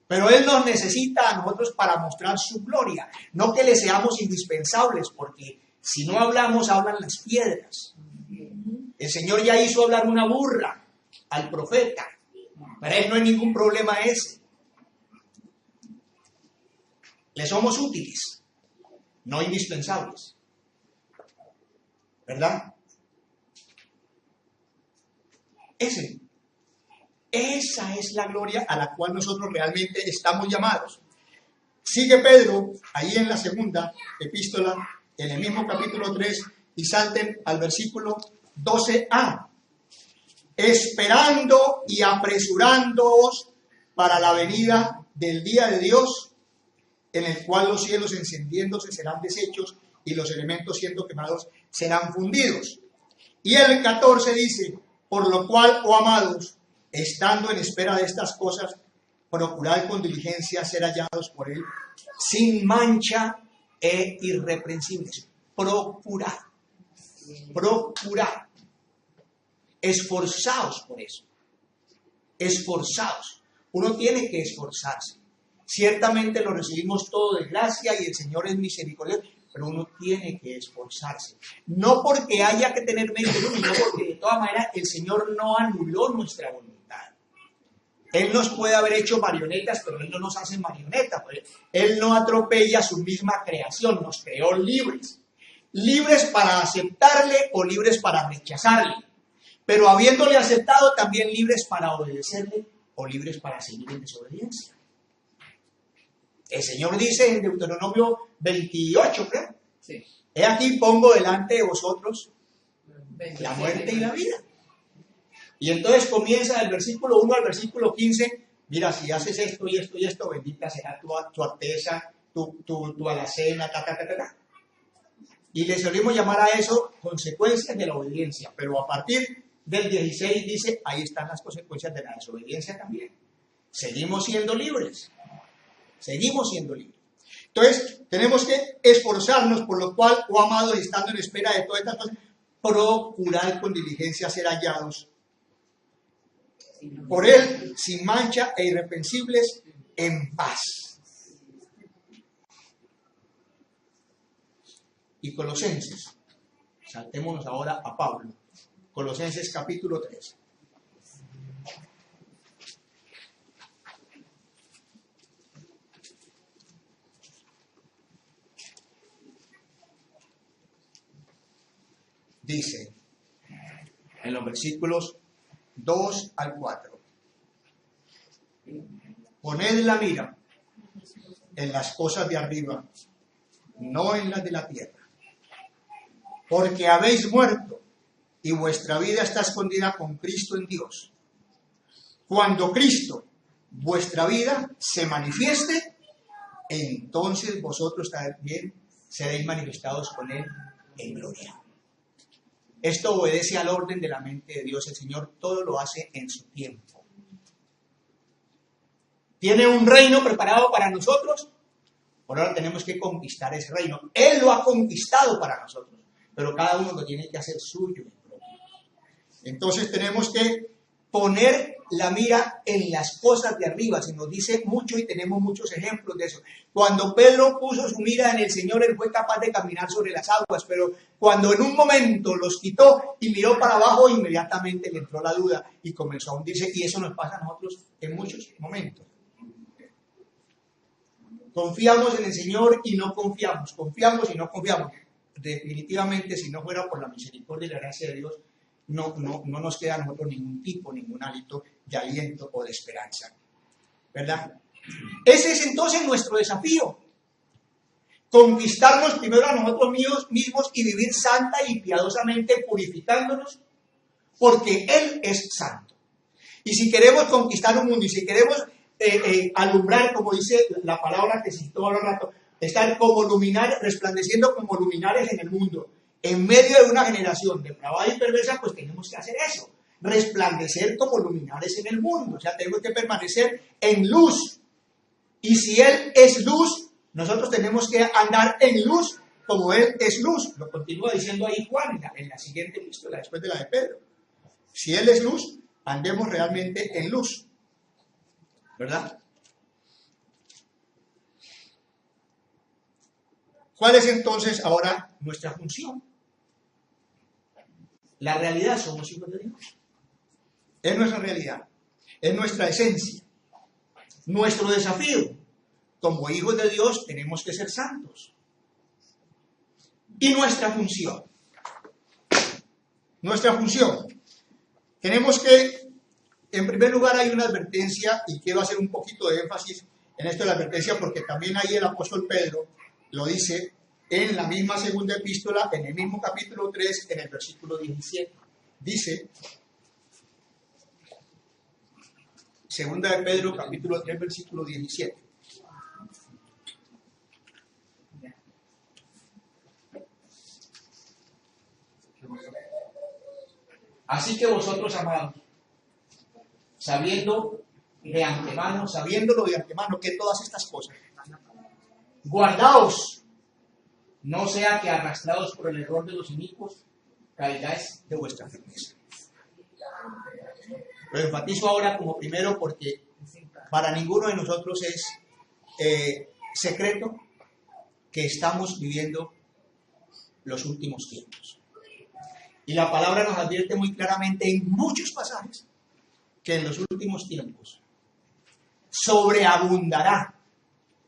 Pero Él nos necesita a nosotros para mostrar su gloria. No que le seamos indispensables, porque si no hablamos, hablan las piedras. El Señor ya hizo hablar una burra al profeta. Para Él no hay ningún problema ese. Le somos útiles, no indispensables. ¿Verdad? Esa es la gloria a la cual nosotros realmente estamos llamados. Sigue Pedro, ahí en la segunda epístola, en el mismo capítulo 3, y salten al versículo 12a. Esperando y apresurándoos para la venida del día de Dios, en el cual los cielos encendiéndose serán deshechos y los elementos siendo quemados serán fundidos. Y el 14 dice, por lo cual, oh amados, estando en espera de estas cosas, procurad con diligencia ser hallados por Él, sin mancha e irreprensibles. Procurad. Procurad. Esforzaos por eso. Esforzaos. Uno tiene que esforzarse. Ciertamente lo recibimos todo de gracia y el Señor es misericordioso, pero uno tiene que esforzarse. No porque haya que tener mérito, sino porque de todas maneras el Señor no anuló nuestra voluntad. Él nos puede haber hecho marionetas, pero Él no nos hace marionetas. Él no atropella su misma creación, nos creó libres. Libres para aceptarle o libres para rechazarle. Pero habiéndole aceptado, también libres para obedecerle o libres para seguir en desobediencia. El Señor dice en Deuteronomio 28, creo. Sí. He aquí pongo delante de vosotros la muerte y la vida. Y entonces comienza del versículo 1 al versículo 15. Mira, si haces esto y esto y esto, bendita será tu alteza, tu alacena, Y le solemos llamar a eso consecuencias de la obediencia. Pero a partir del 16 dice, ahí están las consecuencias de la desobediencia también. Seguimos siendo libres. Seguimos siendo libres. Entonces, tenemos que esforzarnos, por lo cual, oh amados, estando en espera de todas estas cosas, procurar con diligencia ser hallados por Él, sin mancha e irreprensibles, en paz. Y Colosenses, saltémonos ahora a Pablo. Colosenses capítulo 3. Dice, en los versículos 2 al 4, poned la mira en las cosas de arriba, no en las de la tierra, porque habéis muerto y vuestra vida está escondida con Cristo en Dios. Cuando Cristo, vuestra vida, se manifieste, entonces vosotros también seréis manifestados con Él en gloria. Esto obedece al orden de la mente de Dios. El Señor todo lo hace en su tiempo. Tiene un reino preparado para nosotros. Por ahora tenemos que conquistar ese reino. Él lo ha conquistado para nosotros. Pero cada uno lo tiene que hacer suyo. Entonces tenemos que poner la mira en las cosas de arriba. Se nos dice mucho y tenemos muchos ejemplos de eso. Cuando Pedro puso su mira en el Señor, él fue capaz de caminar sobre las aguas, pero cuando en un momento los quitó y miró para abajo, inmediatamente le entró la duda y comenzó a hundirse. Y eso nos pasa a nosotros en muchos momentos. Confiamos en el Señor y no confiamos. Confiamos y no confiamos. Definitivamente, si no fuera por la misericordia y la gracia de Dios, no nos queda a nosotros ningún hálito de aliento o de esperanza. ¿Verdad? Ese es entonces nuestro desafío. Conquistarnos primero a nosotros mismos y vivir santa y piadosamente purificándonos, porque Él es santo. Y si queremos conquistar un mundo y si queremos alumbrar, como dice la palabra que citó ahora rato, estar como luminares, resplandeciendo como luminares en el mundo, en medio de una generación depravada y perversa, pues tenemos que hacer eso, resplandecer como luminares en el mundo. O sea, tenemos que permanecer en luz. Y si Él es luz, nosotros tenemos que andar en luz como Él es luz. Lo continúa diciendo ahí Juan en la siguiente epístola, después de la de Pedro. Si Él es luz, andemos realmente en luz. ¿Verdad? ¿Cuál es entonces ahora nuestra función? La realidad, somos hijos de Dios. Es nuestra realidad, es nuestra esencia. Nuestro desafío, como hijos de Dios, tenemos que ser santos. Y nuestra función. Nuestra función. Tenemos que, en primer lugar, hay una advertencia, y quiero hacer un poquito de énfasis en esto de la advertencia, porque también ahí el apóstol Pedro lo dice en la misma segunda epístola, en el mismo capítulo 3, en el versículo 17. Dice, segunda de Pedro, capítulo 3, versículo 17. Así que vosotros, amados, sabiéndolo de antemano que todas estas cosas, guardaos, no sea que arrastrados por el error de los inicuos, caigáis de vuestra firmeza. Lo enfatizo ahora como primero porque para ninguno de nosotros es secreto que estamos viviendo los últimos tiempos. Y la palabra nos advierte muy claramente en muchos pasajes que en los últimos tiempos sobreabundará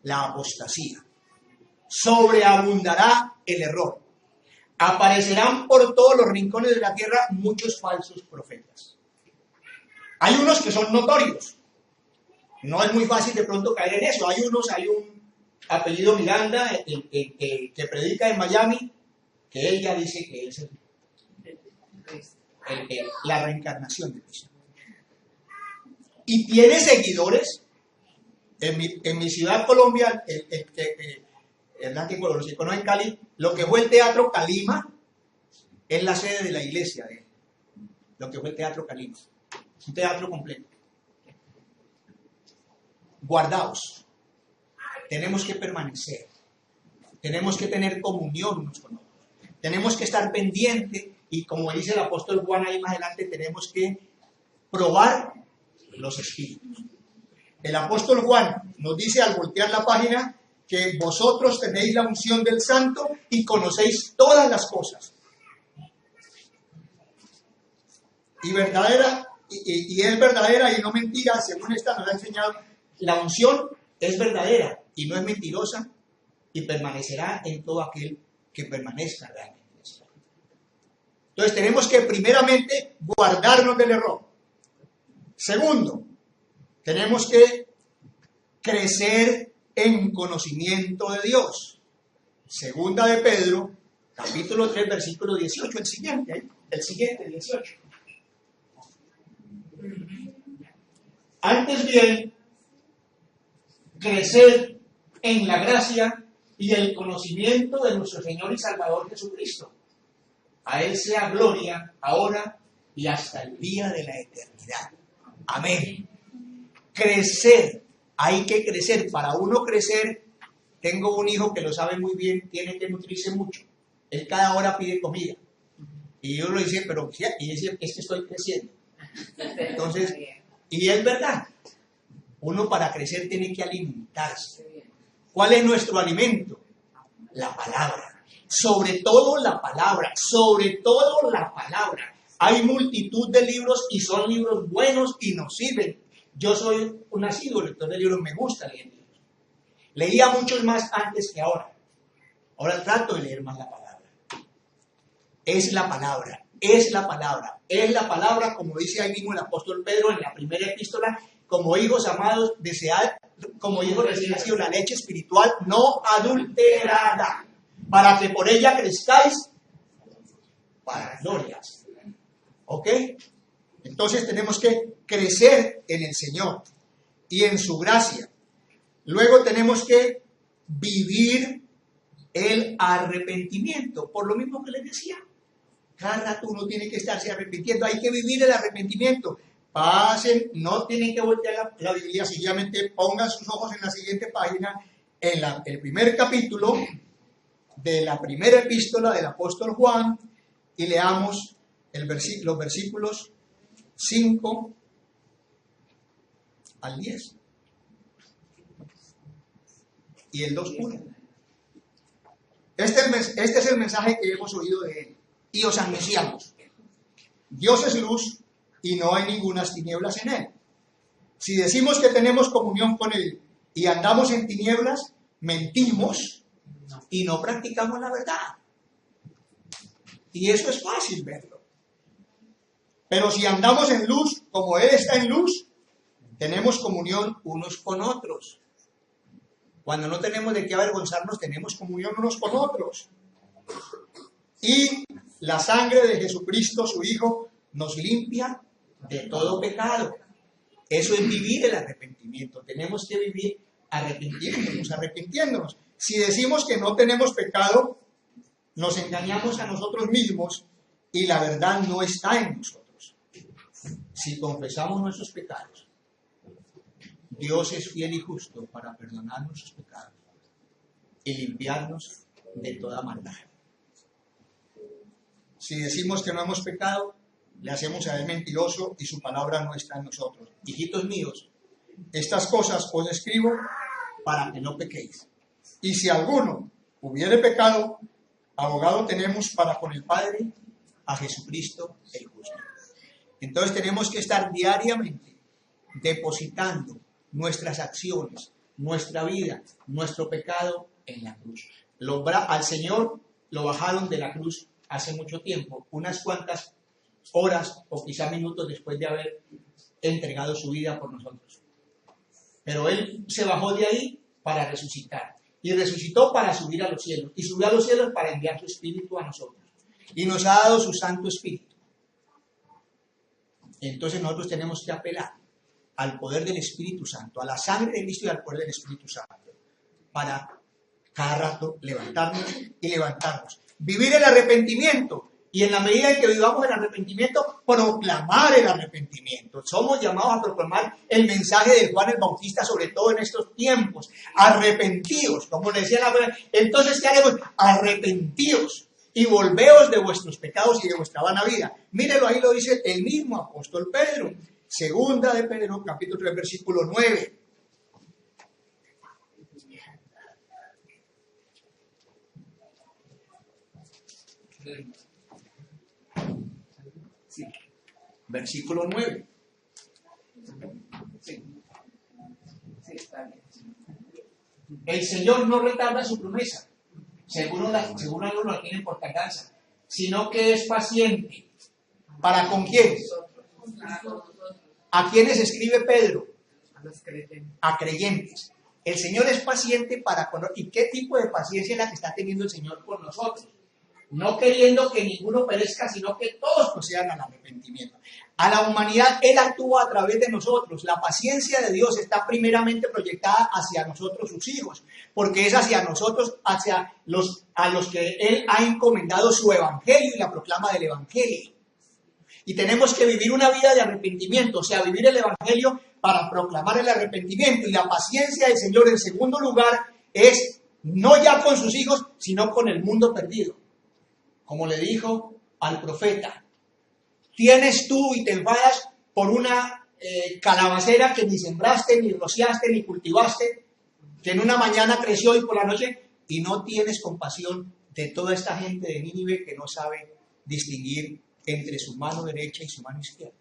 la apostasía, sobreabundará el error. Aparecerán por todos los rincones de la tierra muchos falsos profetas. Hay unos que son notorios. No es muy fácil de pronto caer en eso. Hay un apellido Miranda que predica en Miami, que él ya dice que es la reencarnación de Cristo. Y tiene seguidores. En mi ciudad, Colombia, los que conocen Cali, lo que fue el Teatro Calima es la sede de la iglesia de él. Lo que fue el Teatro Calima. Un teatro completo. Guardaos. Tenemos que permanecer. Tenemos que tener comunión unos con otros. Tenemos que estar pendientes y, como dice el apóstol Juan ahí más adelante, tenemos que probar los espíritus. El apóstol Juan nos dice al voltear la página que vosotros tenéis la unción del Santo y conocéis todas las cosas. Y es verdadera y no mentira, según esta nos ha enseñado. La unción es verdadera y no es mentirosa y permanecerá en todo aquel que permanezca realmente. Entonces tenemos que primeramente guardarnos del error. Segundo, tenemos que crecer en conocimiento de Dios. Segunda de Pedro, capítulo 3, versículo 18, el siguiente, 18. Antes bien, crecer en la gracia y el conocimiento de nuestro Señor y Salvador Jesucristo. A Él sea gloria, ahora y hasta el día de la eternidad. Amén. Crecer, hay que crecer. Para uno crecer, tengo un hijo que lo sabe muy bien, tiene que nutrirse mucho. Él cada hora pide comida. Y yo le dice, pero y es que estoy creciendo. Entonces, y es verdad, uno para crecer tiene que alimentarse. ¿Cuál es nuestro alimento? La palabra. Sobre todo la palabra, sobre todo la palabra. Hay multitud de libros y son libros buenos y nos sirven. Yo soy un asiduo lector de libros, me gusta leer libros. Leía muchos más antes que ahora. Ahora trato de leer más la palabra. Es la palabra, es la palabra, es la palabra, como dice ahí mismo el apóstol Pedro en la primera epístola, como hijos amados, desead, como hijos recién nacidos, la leche espiritual no adulterada, para que por ella crezcáis para glorias. ¿Ok? Entonces tenemos que crecer en el Señor y en su gracia. Luego tenemos que vivir el arrepentimiento, por lo mismo que les decía. Cada rato uno tiene que estarse arrepintiendo, hay que vivir el arrepentimiento. Pasen, no tienen que voltear la Biblia, sencillamente pongan sus ojos en la siguiente página, en el primer capítulo de la primera epístola del apóstol Juan, y leamos los versículos 5 al 10 y el 2:1. Este es el mensaje que hemos oído de él. Y os anunciamos. Dios es luz y no hay ningunas tinieblas en él. Si decimos que tenemos comunión con él y andamos en tinieblas, mentimos y no practicamos la verdad. Y eso es fácil verlo. Pero si andamos en luz, como él está en luz, tenemos comunión unos con otros. Cuando no tenemos de qué avergonzarnos, tenemos comunión unos con otros. Y la sangre de Jesucristo, su Hijo, nos limpia de todo pecado. Eso es vivir el arrepentimiento. Tenemos que vivir arrepintiéndonos. Si decimos que no tenemos pecado, nos engañamos a nosotros mismos y la verdad no está en nosotros. Si confesamos nuestros pecados, Dios es fiel y justo para perdonar nuestros pecados y limpiarnos de toda maldad. Si decimos que no hemos pecado, le hacemos a él mentiroso y su palabra no está en nosotros. Hijitos míos, estas cosas os escribo para que no pequéis. Y si alguno hubiere pecado, abogado tenemos para con el Padre a Jesucristo el justo. Entonces tenemos que estar diariamente depositando nuestras acciones, nuestra vida, nuestro pecado en la cruz. Al Señor lo bajaron de la cruz hace mucho tiempo, unas cuantas horas o quizá minutos después de haber entregado su vida por nosotros. Pero Él se bajó de ahí para resucitar. Y resucitó para subir a los cielos. Y subió a los cielos para enviar su Espíritu a nosotros. Y nos ha dado su Santo Espíritu. Entonces nosotros tenemos que apelar al poder del Espíritu Santo, a la sangre de Cristo y al poder del Espíritu Santo, para cada rato levantarnos y levantarnos. Vivir el arrepentimiento. Y en la medida en que vivamos el arrepentimiento, proclamar el arrepentimiento. Somos llamados a proclamar el mensaje de Juan el Bautista, sobre todo en estos tiempos. Arrepentíos, como le decía la palabra. Entonces, ¿qué haremos? Arrepentíos y volveos de vuestros pecados y de vuestra vana vida. Mírelo, ahí lo dice el mismo apóstol Pedro. Segunda de Pedro, capítulo 3, versículo 9. Sí. Versículo 9. Sí. Sí, está bien. El Señor no retarda su promesa, según algunos la tienen por tardanza, sino que es paciente. ¿Para con quiénes? ¿A quiénes escribe Pedro? A creyentes. El Señor es paciente para con... ¿Y qué tipo de paciencia es la que está teniendo el Señor con nosotros? No queriendo que ninguno perezca, sino que todos procedan al arrepentimiento. A la humanidad Él actúa a través de nosotros. La paciencia de Dios está primeramente proyectada hacia nosotros, sus hijos, porque es hacia nosotros, a los que Él ha encomendado su evangelio y la proclama del evangelio. Y tenemos que vivir una vida de arrepentimiento, o sea, vivir el evangelio para proclamar el arrepentimiento. Y la paciencia del Señor, en segundo lugar, es no ya con sus hijos, sino con el mundo perdido. Como le dijo al profeta, tienes tú y te enfadas por una calabacera que ni sembraste, ni rociaste, ni cultivaste, que en una mañana creció y por la noche, y no tienes compasión de toda esta gente de Nínive que no sabe distinguir entre su mano derecha y su mano izquierda.